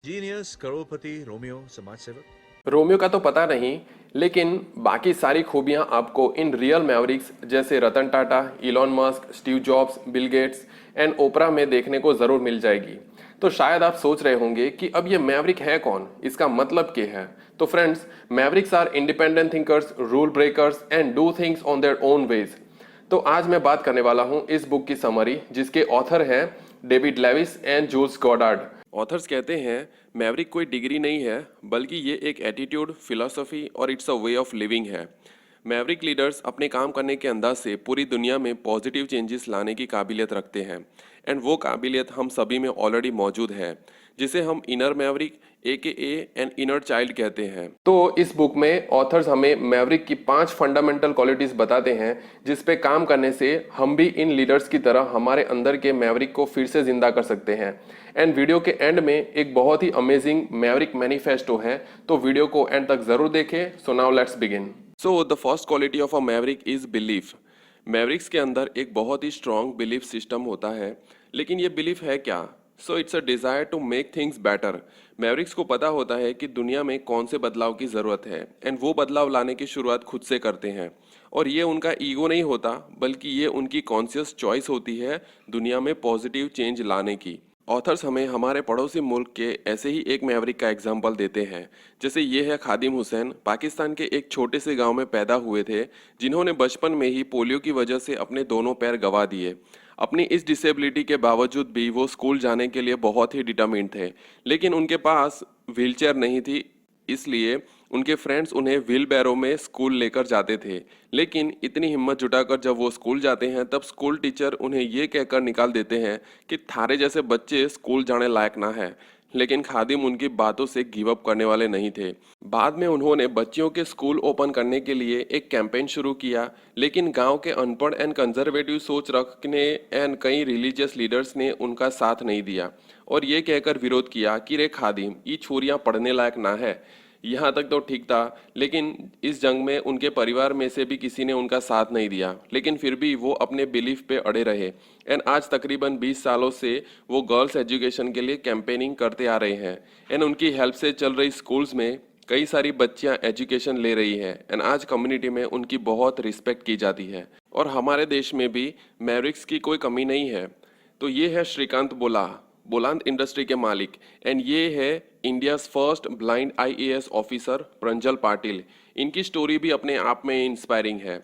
Genius, करोड़पति, Romeo, समाज सेवक। Romeo का तो पता नहीं, लेकिन बाकी सारी खूबियां आपको इन रियल मैवरिक्स जैसे Ratan Tata, Elon Musk, Steve Jobs, Bill Gates and Oprah में देखने को जरूर मिल जाएगी। तो शायद आप सोच रहे होंगे कि अब ये मैवरिक है कौन, इसका मतलब क्या है। तो friends, mavericks are independent thinkers, rule breakers and do things on their own ways. तो आज मैं बात करने वाला हूं इस बुक की समरी, जिसके ऑथर हैं David Lewis and Jules Goddard. Authors कहते हैं मैवरिक कोई डिग्री नहीं है, बल्कि ये एक एटीट्यूड, फिलॉसफी और it's a way of living है। मैवरिक लीडर्स अपने काम करने के अंदाज से पूरी दुनिया में पॉजिटिव चेंजेस लाने की काबिलियत रखते हैं, एंड वो काबिलियत हम सभी में ऑलरेडी मौजूद है, जिसे हम inner Maverick AKA and inner child कहते हैं। तो इस बुक में ऑथर्स हमें मैवरिक की 5 फंडामेंटल क्वालिटीज बताते हैं, जिस पे काम करने से हम भी इन लीडर्स की तरह हमारे अंदर के मैवरिक को फिर से जिंदा कर सकते हैं। एंड वीडियो के एंड में एक बहुत ही अमेजिंग मैवरिक मैनिफेस्टो है, तो वीडियो को एंड तक जरूर देखें। So now let's begin. So the first quality of a Maverick is belief. Mavericks के अंदर एक बहुत ही स्ट्रॉन्ग बिलीफ सिस्टम होता है, लेकिन ये बिलीफ है क्या? So it's a desire to make things better. Mavericks को पता होता है कि दुनिया में कौन से बदलाव की ज़रूरत है, एंड वो बदलाव लाने की शुरुआत खुद से करते हैं। और ये उनका ईगो नहीं होता, बल्कि ये उनकी कॉन्शियस चॉइस होती है दुनिया में पॉजिटिव चेंज लाने की। ऑथर्स हमें हमारे पड़ोसी मुल्क के ऐसे ही एक मैवरिक का एग्जाम्पल देते हैं। जैसे ये है खादिम हुसैन, पाकिस्तान के एक छोटे से गांव में पैदा हुए थे, जिन्होंने बचपन में ही पोलियो की वजह से अपने दोनों पैर गंवा दिए। अपनी इस डिसेबिलिटी के बावजूद भी वो स्कूल जाने के लिए बहुत ही डिटरमिन्ड थे, लेकिन उनके पास व्हीलचेयर नहीं थी, इसलिए उनके फ्रेंड्स उन्हें व्हील बैरो में स्कूल लेकर जाते थे। लेकिन इतनी हिम्मत जुटाकर जब वो स्कूल जाते हैं, तब स्कूल टीचर उन्हें ये कहकर निकाल देते हैं कि थारे जैसे बच्चे स्कूल जाने लायक ना है। लेकिन खादिम उनकी बातों से गिव अप करने वाले नहीं थे। बाद में उन्होंने बच्चियों के स्कूल ओपन करने के लिए एक कैंपेन शुरू किया, लेकिन गांव के अनपढ़ एंड कंजर्वेटिव सोच रखने एंड कई रिलीजियस लीडर्स ने उनका साथ नहीं दिया और ये कहकर विरोध किया कि रे खादिम, ये छोरियां पढ़ने लायक ना है। यहाँ तक तो ठीक था, लेकिन इस जंग में उनके परिवार में से भी किसी ने उनका साथ नहीं दिया, लेकिन फिर भी वो अपने बिलीफ पे अड़े रहे। एंड आज तकरीबन 20 सालों से वो गर्ल्स एजुकेशन के लिए कैंपेनिंग करते आ रहे हैं, एंड उनकी हेल्प से चल रही स्कूल्स में कई सारी बच्चियां एजुकेशन ले रही हैं, एंड आज कम्युनिटी में उनकी बहुत रिस्पेक्ट की जाती है। और हमारे देश में भी मैवरिक्स की कोई कमी नहीं है। तो ये है श्रीकांत बोलांत इंडस्ट्री के मालिक, एंड ये है India's first blind IAS officer Pranjal Patil. इनकी स्टोरी भी अपने आप में इंस्पायरिंग है।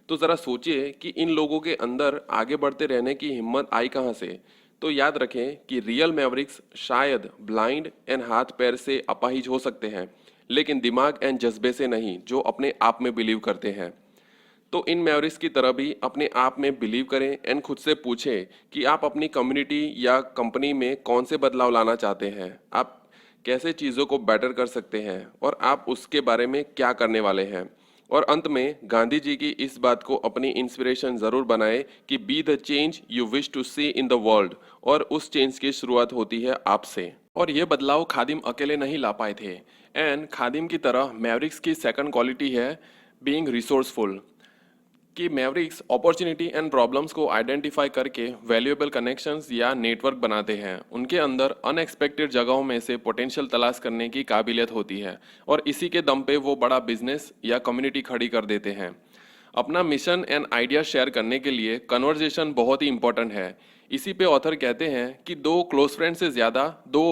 तो ज़रा सोचिए कि इन लोगों के अंदर आगे बढ़ते रहने की हिम्मत आई कहाँ से। तो याद रखें कि रियल मैवरिक्स शायद ब्लाइंड एंड हाथ पैर से अपाहिज हो सकते हैं, लेकिन दिमाग एंड जज्बे से नहीं, जो अपने आप में बिलीव करते हैं। तो इन मैवरिक्स की तरह भी अपने आप में बिलीव करें एंड खुद से पूछें कि आप अपनी कम्युनिटी या कंपनी में कौन से बदलाव लाना चाहते हैं, आप कैसे चीज़ों को बेटर कर सकते हैं, और आप उसके बारे में क्या करने वाले हैं। और अंत में गांधी जी की इस बात को अपनी इंस्पिरेशन ज़रूर बनाएं कि be the change you wish to see in the world, और उस चेंज की शुरुआत होती है आपसे। और ये बदलाव खादिम अकेले नहीं ला पाए थे, एंड खादिम की तरह मैवरिक्स की सेकंड क्वालिटी है बीइंग रिसोर्सफुल, कि मैवरिक्स अपॉर्चुनिटी एंड प्रॉब्लम्स को आइडेंटिफाई करके वैल्यूएबल कनेक्शंस या नेटवर्क बनाते हैं। उनके अंदर अनएक्सपेक्टेड जगहों में से पोटेंशियल तलाश करने की काबिलियत होती है, और इसी के दम पे वो बड़ा बिजनेस या कम्युनिटी खड़ी कर देते हैं। अपना मिशन एंड आइडिया शेयर करने के लिए कन्वर्जेशन बहुत ही इंपॉर्टेंट है। इसी पे ऑथर कहते हैं कि दो क्लोज फ्रेंड से ज़्यादा दो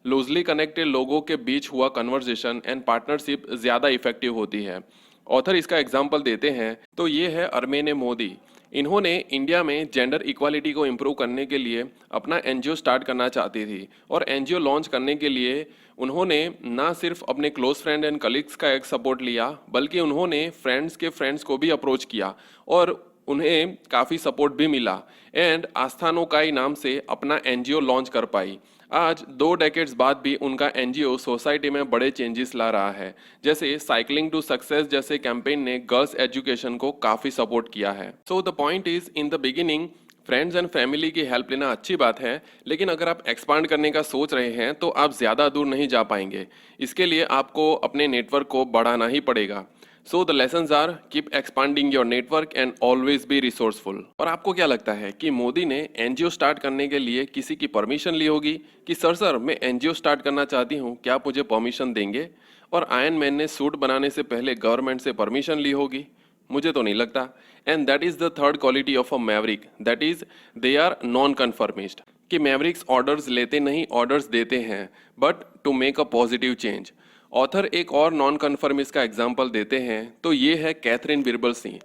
लूजली कनेक्टेड लोगों के बीच हुआ कन्वर्जेशन एंड पार्टनरशिप ज़्यादा इफेक्टिव होती है। ऑथर इसका एग्जाम्पल देते हैं, तो ये है अरमेने मोदी। इन्होंने इंडिया में जेंडर इक्वालिटी को इम्प्रूव करने के लिए अपना NGO स्टार्ट करना चाहती थी, और NGO लॉन्च करने के लिए उन्होंने ना सिर्फ अपने क्लोज फ्रेंड एंड कलीग्स का एक सपोर्ट लिया, बल्कि उन्होंने फ्रेंड्स के फ्रेंड्स को भी अप्रोच किया, और उन्हें काफ़ी सपोर्ट भी मिला, एंड आस्थानोकाई नाम से अपना NGO लॉन्च कर पाई। आज 2 डेकेड्स बाद भी उनका NGO सोसाइटी में बड़े चेंजेस ला रहा है। जैसे साइकिलिंग टू सक्सेस जैसे कैंपेन ने गर्ल्स एजुकेशन को काफ़ी सपोर्ट किया है। So the point is, in the beginning friends and family की हेल्प लेना अच्छी बात है, लेकिन अगर आप एक्सपांड करने का सोच रहे हैं तो आप ज़्यादा दूर नहीं जा पाएंगे। इसके लिए आपको अपने नेटवर्क को बढ़ाना ही पड़ेगा। So the lessons are keep expanding your network and always be resourceful. और आपको क्या लगता है कि मोदी ने एनजीओ स्टार्ट करने के लिए किसी की परमिशन ली होगी कि सर मैं एनजीओ स्टार्ट करना चाहती हूँ, क्या आप मुझे परमिशन देंगे? और आयरन मैन ने सूट बनाने से पहले गवर्नमेंट से परमिशन ली होगी? मुझे तो नहीं लगता। And that is the third quality of a maverick, that is they are non conformist. कि मैवरिक्स ऑर्डर्स लेते नहीं, ऑर्डर्स देते हैं, but to make a positive change. Author एक और नॉन कन्फर्मिस्ट का एग्जाम्पल देते हैं, तो ये है Katharine Birbal Singh.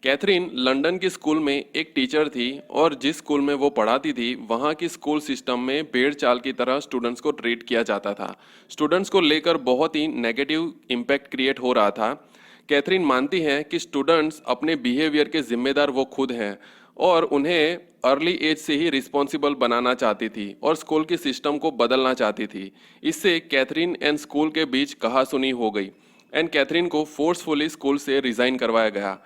Katharine London की स्कूल में एक टीचर थी और जिस स्कूल में वो पढ़ाती थी वहाँ की स्कूल सिस्टम में भेड़ चाल की तरह स्टूडेंट्स को ट्रीट किया जाता था। स्टूडेंट्स को लेकर बहुत ही नेगेटिव इम्पैक्ट क्रिएट हो रहा था। कैथरीन मानती हैं कि स्टूडेंट्स अपने बिहेवियर के जिम्मेदार वो खुद हैं और उन्हें अर्ली एज से ही रिस्पॉन्सिबल बनाना चाहती थी और स्कूल के सिस्टम को बदलना चाहती थी। इससे कैथरीन एंड स्कूल के बीच कहासुनी हो गई एंड कैथरीन को फोर्सफुली स्कूल से रिजाइन करवाया गया।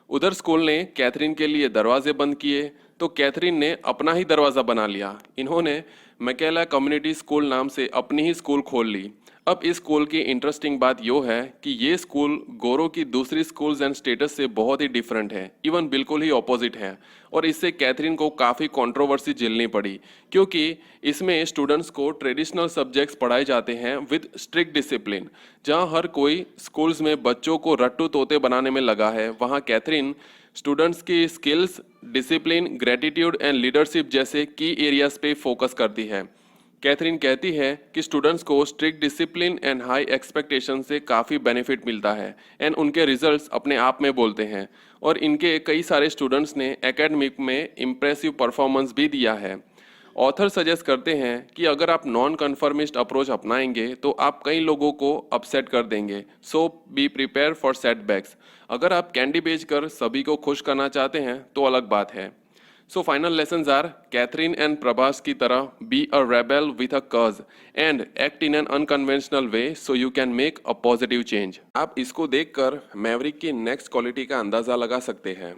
उधर स्कूल ने कैथरीन के लिए दरवाजे बंद किए तो कैथरीन ने अपना ही दरवाज़ा बना लिया। इन्होंने मैकेला कम्युनिटी स्कूल नाम से अपनी ही स्कूल खोल ली। अब इस स्कूल की इंटरेस्टिंग बात यो है कि ये स्कूल गोरो की दूसरी स्कूल्स एंड स्टेटस से बहुत ही डिफरेंट है, इवन बिल्कुल ही ऑपोजिट है। और इससे कैथरीन को काफ़ी कंट्रोवर्सी झेलनी पड़ी क्योंकि इसमें स्टूडेंट्स को ट्रेडिशनल सब्जेक्ट्स पढ़ाए जाते हैं विद स्ट्रिक्ट डिसिप्लिन। जहां हर कोई स्कूल्स में बच्चों को रट्टू तोते बनाने में लगा है, वहां कैथरीन स्टूडेंट्स की skills, discipline, gratitude and leadership जैसे की एरियाज पे फोकस करती है। कैथरीन कहती है कि स्टूडेंट्स को strict discipline and high expectation से काफ़ी बेनिफिट मिलता है एंड उनके रिजल्ट्स अपने आप में बोलते हैं। और इनके कई सारे स्टूडेंट्स ने एकेडमिक में इम्प्रेसिव परफॉर्मेंस भी दिया है। ऑथर सजेस्ट करते हैं कि अगर आप नॉन कन्फर्मिस्ट अप्रोच अपनाएंगे तो आप कई लोगों को अपसेट कर देंगे, सो बी प्रिपेयर फॉर सेटबैक्स। अगर आप कैंडी बेचकर सभी को खुश करना चाहते हैं तो अलग बात है। So final lessons are Katharine and Prabhas की तरह be a rebel with a cause and act in an unconventional way so you can make a positive change. आप इसको देखकर मैवरिक की नेक्स्ट क्वालिटी का अंदाजा लगा सकते हैं,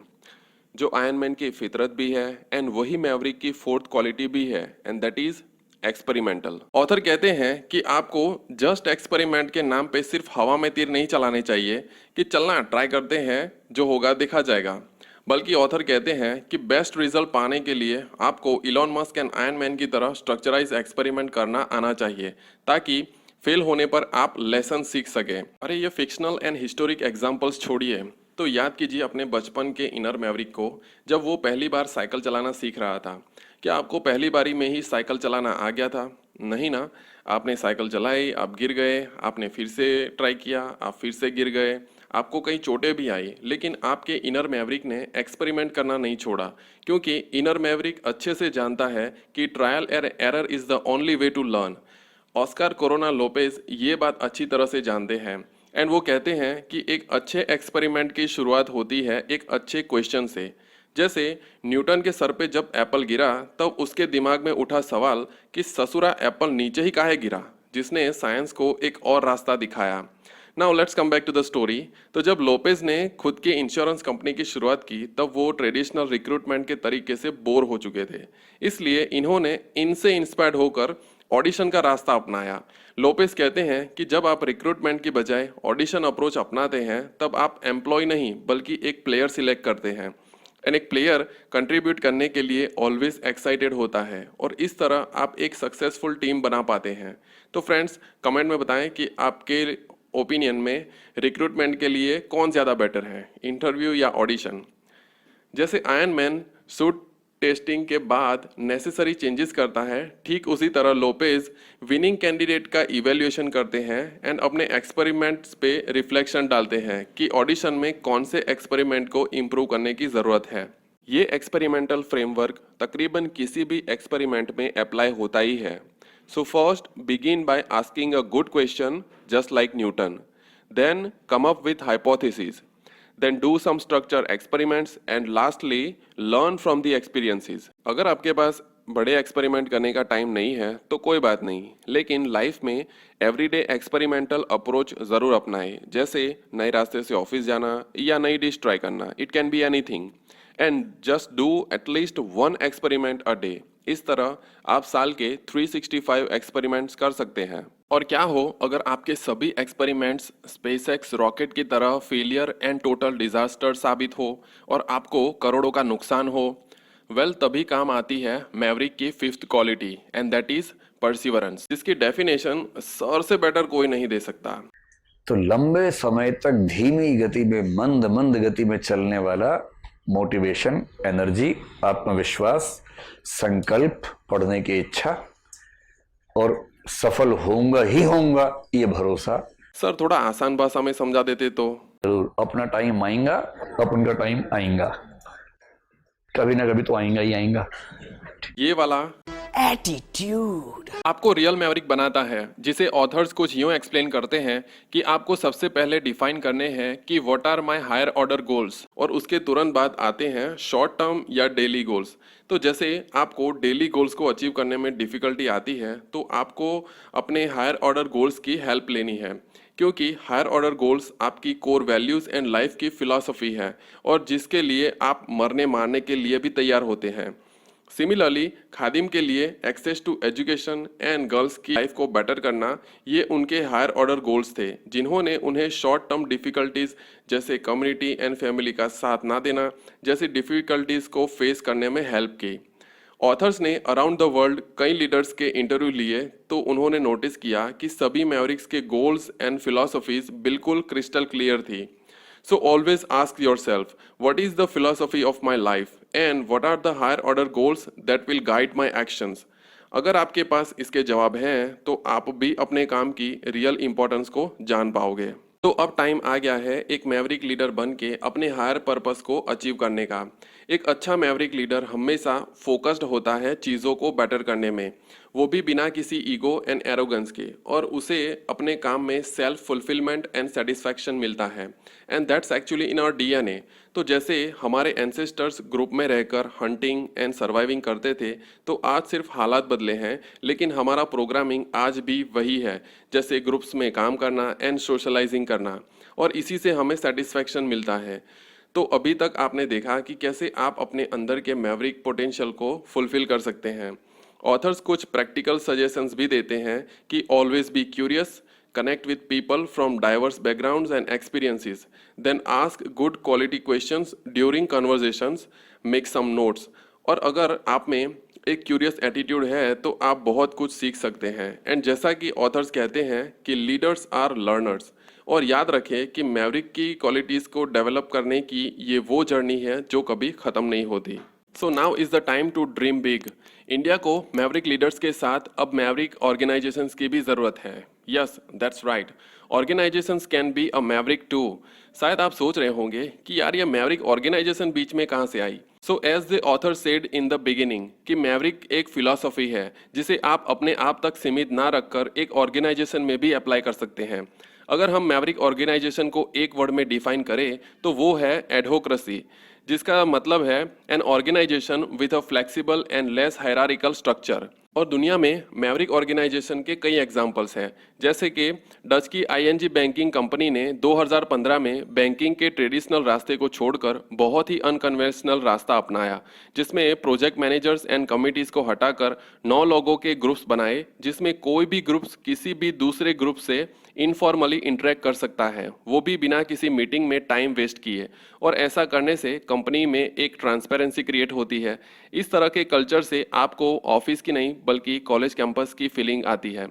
जो आयरन मैन की फितरत भी है एंड वही मैवरिक की फोर्थ क्वालिटी भी है, and that is experimental. Author कहते हैं कि आपको जस्ट एक्सपेरिमेंट के नाम पे सिर्फ हवा में तीर नहीं चलाने चाहिए कि चलना ट्राई करते हैं, जो होगा देखा जाएगा। बल्कि ऑथर कहते हैं कि बेस्ट रिजल्ट पाने के लिए आपको Elon Musk and iron man की तरह स्ट्रक्चराइज एक्सपेरिमेंट करना आना चाहिए ताकि फेल होने पर आप लेसन सीख सकें। अरे ये फिक्शनल एंड हिस्टोरिक एग्जाम्पल्स छोड़िए, तो याद कीजिए अपने बचपन के इनर मैवरिक को जब वो पहली बार साइकिल चलाना सीख रहा था। क्या आपको पहली बारी में ही साइकिल चलाना आ गया था? नहीं ना। आपने साइकिल चलाई, आप गिर गए, आपने फिर से ट्राई किया, आप फिर से गिर गए, आपको कई चोटें भी आई, लेकिन आपके इनर मैवरिक ने एक्सपेरिमेंट करना नहीं छोड़ा क्योंकि इनर मैवरिक अच्छे से जानता है कि trial and error is the only way to learn. Oscar Corona Lopez ये बात अच्छी तरह से जानते हैं एंड वो कहते हैं कि एक अच्छे एक्सपेरिमेंट की शुरुआत होती है एक अच्छे क्वेश्चन से। जैसे न्यूटन के सर पे जब एप्पल गिरा तब उसके दिमाग में उठा सवाल कि ससुरा एप्पल नीचे ही काहे गिरा, जिसने साइंस को एक और रास्ता दिखाया। Now let's come back to the story. तो जब लोपेज ने खुद की इंश्योरेंस कंपनी की शुरुआत की तब वो ट्रेडिशनल रिक्रूटमेंट के तरीके से बोर हो चुके थे, इसलिए इन्होंने इनसे इंस्पायर्ड होकर ऑडिशन का रास्ता अपनाया। लोपेज कहते हैं कि जब आप रिक्रूटमेंट की बजाय ऑडिशन अप्रोच अपनाते हैं तब आप एम्प्लॉय नहीं बल्कि एक प्लेयर सिलेक्ट करते हैं एंड एक प्लेयर कंट्रीब्यूट करने के लिए ऑलवेज एक्साइटेड होता है और इस तरह आप एक सक्सेसफुल टीम बना पाते हैं। तो फ्रेंड्स कमेंट में बताएं कि आपके ओपिनियन में रिक्रूटमेंट के लिए कौन ज़्यादा बेटर है, इंटरव्यू या ऑडिशन। जैसे आयरन मैन सूट टेस्टिंग के बाद नेसेसरी चेंजेस करता है, ठीक उसी तरह लोपेज विनिंग कैंडिडेट का इवैल्यूएशन करते हैं एंड अपने एक्सपेरिमेंट्स पे रिफ्लेक्शन डालते हैं कि ऑडिशन में कौन से एक्सपेरिमेंट को इम्प्रूव करने की ज़रूरत है। ये एक्सपेरिमेंटल फ्रेमवर्क तकरीबन किसी भी एक्सपेरिमेंट में अप्लाई होता ही है। So first begin by asking a good question just like Newton, then come up with hypothesis, then do some structure experiments and lastly learn from the experiences। अगर आपके पास बड़े एक्सपेरिमेंट करने का टाइम नहीं है तो कोई बात नहीं, लेकिन लाइफ में एवरीडे एक्सपेरिमेंटल अप्रोच ज़रूर अपनाएं। जैसे नए रास्ते से ऑफिस जाना या नई डिश ट्राई करना, it can be anything, and just do at least 1 experiment a day. इस तरह आप साल के 365 एक्सपेरिमेंट्स कर सकते हैं। और क्या हो अगर आपके सभी एक्सपेरिमेंट्स स्पेसएक्स रॉकेट की तरह फेलियर एंड टोटल डिजास्टर साबित हो और आपको करोड़ों का नुकसान हो? वेल, तभी काम आती है मैवरिक की fifth quality, and that is perseverance, जिसकी डेफिनेशन सर से बेटर कोई नहीं दे सकता। तो लंबे समय तक धीमी गति में, मंद मंद गति में चलने वाला मोटिवेशन, एनर्जी, आत्मविश्वास, संकल्प, पढ़ने की इच्छा और सफल होऊंगा ही होऊंगा ये भरोसा। सर, थोड़ा आसान भाषा में समझा देते तो। जरूर, अपना टाइम आएगा, अपन का टाइम आएगा, कभी ना कभी तो आएगा ही आएगा। ये वाला एटीट्यूड आपको रियल मैवरिक बनाता है, जिसे ऑथर्स कुछ यूं एक्सप्लेन करते हैं कि आपको सबसे पहले डिफाइन करने हैं कि what are my higher order goals, और उसके तुरंत बाद आते हैं शॉर्ट टर्म या डेली गोल्स। तो जैसे आपको डेली गोल्स को अचीव करने में डिफिकल्टी आती है, तो आपको अपने हायर ऑर्डर गोल्स की हेल्प लेनी है, क्योंकि हायर ऑर्डर गोल्स आपकी कोर वैल्यूज एंड लाइफ की फिलॉसफी है, और जिसके लिए आप मरने मारने के लिए भी तैयार होते हैं। सिमिलरली खादिम के लिए access to education and girls की लाइफ को बेटर करना, ये उनके हायर ऑर्डर गोल्स थे, जिन्होंने उन्हें शॉर्ट टर्म डिफिकल्टीज जैसे कम्युनिटी एंड फैमिली का साथ ना देना जैसी डिफिकल्टीज को फेस करने में हेल्प की। ऑथर्स ने अराउंड द वर्ल्ड कई लीडर्स के इंटरव्यू लिए, तो उन्होंने नोटिस किया कि सभी मैवरिक्स के गोल्स एंड फिलॉसफीज बिल्कुल क्रिस्टल क्लियर थी। So always ask yourself, what is the philosophy of my life and what are the higher order goals that will guide my actions? अगर आपके पास इसके जवाब हैं, तो आप भी अपने काम की रियल इंपॉर्टेंस को जान पाओगे। तो अब टाइम आ गया है एक मैवरिक लीडर बन के अपने हायर पर्पस को अचीव करने का। एक अच्छा मैवरिक लीडर हमेशा फोकस्ड होता है चीज़ों को बेटर करने में, वो भी बिना किसी ईगो एंड एरोगेंस के, और उसे अपने काम में सेल्फ फुलफिलमेंट एंड सेटिस्फैक्शन मिलता है, and that's actually in our DNA. तो जैसे हमारे एंसेस्टर्स ग्रुप में रहकर हंटिंग एंड सर्वाइविंग करते थे, तो आज सिर्फ हालात बदले हैं, लेकिन हमारा प्रोग्रामिंग आज भी वही है, जैसे ग्रुप्स में काम करना एंड सोशलाइजिंग करना, और इसी से हमें सेटिस्फैक्शन मिलता है। तो अभी तक आपने देखा कि कैसे आप अपने अंदर के मैवरिक पोटेंशियल को फुलफिल कर सकते हैं। ऑथर्स कुछ प्रैक्टिकल सजेशंस भी देते हैं कि always be curious, connect with people from diverse backgrounds and experiences, then ask good quality questions during conversations, make some notes। और अगर आप में एक क्यूरियस एटीट्यूड है, तो आप बहुत कुछ सीख सकते हैं। एंड जैसा कि ऑथर्स कहते हैं कि लीडर्स आर लर्नर्स, और याद रखें कि मैवरिक की क्वालिटीज़ को डेवलप करने की ये वो जर्नी है जो कभी ख़त्म नहीं होती। So now is the time to dream big. India को मैवरिक लीडर्स के साथ अब मैवरिक ऑर्गेनाइजेशंस की भी ज़रूरत है। Yes, that's right, organisations can be a maverick too. शायद आप सोच रहे होंगे कि यार ये मैवरिक ऑर्गेनाइजेशन बीच में कहाँ से आई। So as the author said in the beginning कि मैवरिक एक फिलॉसफी है जिसे आप अपने आप तक सीमित ना रखकर एक ऑर्गेनाइजेशन में भी अप्लाई कर सकते हैं। अगर हम मैवरिक ऑर्गेनाइजेशन को एक वर्ड में डिफाइन करें, तो वो है एडहोक्रेसी, जिसका मतलब है an organisation with a flexible and less hierarchical structure. और दुनिया में मैवरिक ऑर्गेनाइजेशन के कई एग्जाम्पल्स हैं, जैसे कि डच की आईएनजी बैंकिंग कंपनी ने 2015 में बैंकिंग के ट्रेडिशनल रास्ते को छोड़कर बहुत ही अनकन्वेंशनल रास्ता अपनाया, जिसमें प्रोजेक्ट मैनेजर्स एंड कमिटीज़ को हटाकर 9 लोगों के ग्रुप्स बनाए, जिसमें कोई भी ग्रुप्स किसी भी दूसरे ग्रुप से इनफॉर्मली इंटरेक्ट कर सकता है, वो भी बिना किसी मीटिंग में टाइम वेस्ट किए। और ऐसा करने से कंपनी में एक ट्रांसपेरेंसी क्रिएट होती है। इस तरह के कल्चर से आपको ऑफिस की नहीं बल्कि कॉलेज कैंपस की फीलिंग आती है।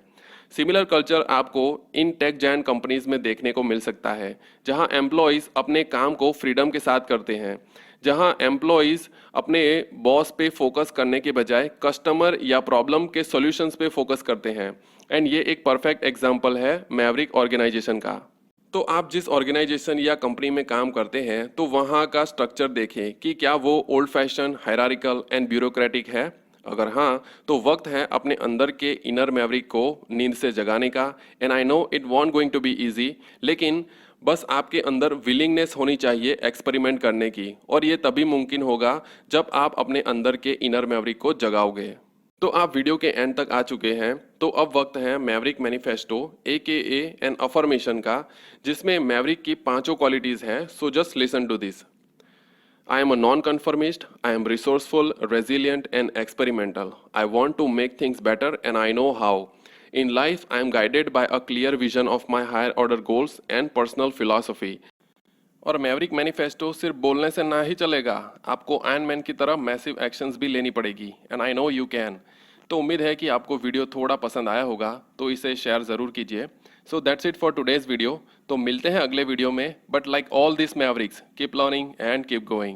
सिमिलर कल्चर आपको इन टेक जायंट कंपनीज में देखने को मिल सकता है, जहां एम्प्लॉयज़ अपने काम को फ्रीडम के साथ करते हैं, जहां एम्प्लॉयज़ अपने बॉस पे फोकस करने के बजाय कस्टमर या प्रॉब्लम के सॉल्यूशंस पे फोकस करते हैं। एंड ये एक परफेक्ट एग्जांपल है मैवरिक ऑर्गेनाइजेशन का। तो आप जिस ऑर्गेनाइजेशन या कंपनी में काम करते हैं, तो वहाँ का स्ट्रक्चर देखें कि क्या वो old fashion, hierarchical and bureaucratic है। अगर हाँ, तो वक्त है अपने अंदर के इनर मैवरिक को नींद से जगाने का। And I know it won't going to be easy, लेकिन बस आपके अंदर विलिंगनेस होनी चाहिए एक्सपेरिमेंट करने की, और ये तभी मुमकिन होगा जब आप अपने अंदर के इनर मैवरिक को जगाओगे। तो आप वीडियो के एंड तक आ चुके हैं, तो अब वक्त है maverick manifesto AKA an affirmation का, जिसमें मैवरिक की 5 क्वालिटीज़ हैं। So just listen to this. I am a non-conformist, I am resourceful, resilient and experimental. I want to make things better and I know how. In life I am guided by a clear vision of my higher order goals and personal philosophy. और maverick manifesto सिर्फ बोलने से ना ही चलेगा, आपको iron man की तरह massive actions भी लेनी पड़ेगी, and I no you can. तो उम्मीद है कि आपको वीडियो थोड़ा पसंद आया होगा, तो इसे शेयर ज़रूर कीजिए। So that's it for today's video. तो मिलते हैं अगले वीडियो में, but like all this Mavericks keep learning and keep going.